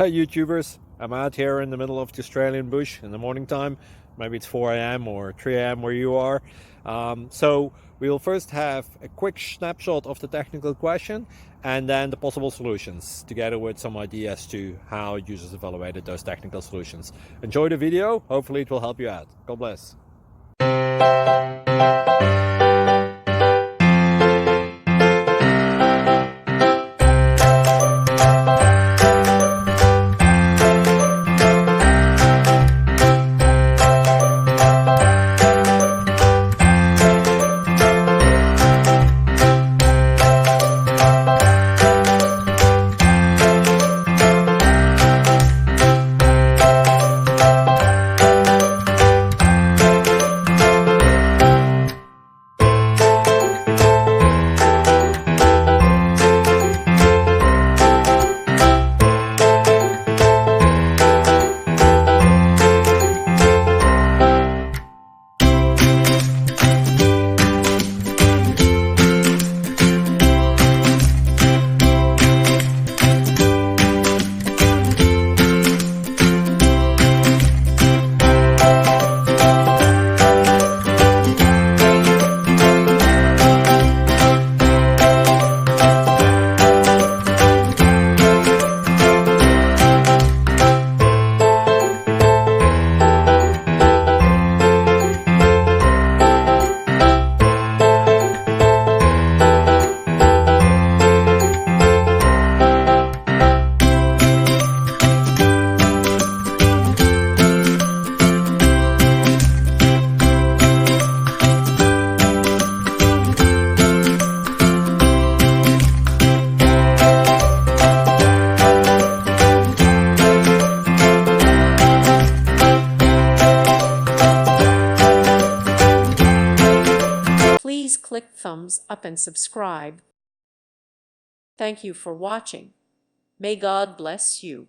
Hey YouTubers, I'm out here in the middle of the Australian bush in the morning time. Maybe it's 4 a.m. or 3 a.m. where you are. So we'll first have a quick snapshot of the technical question and then the possible solutions, together with some ideas to how users evaluated those technical solutions. Enjoy the video, hopefully it will help you out. God bless. Please click thumbs up and subscribe. Thank you for watching. May God bless you.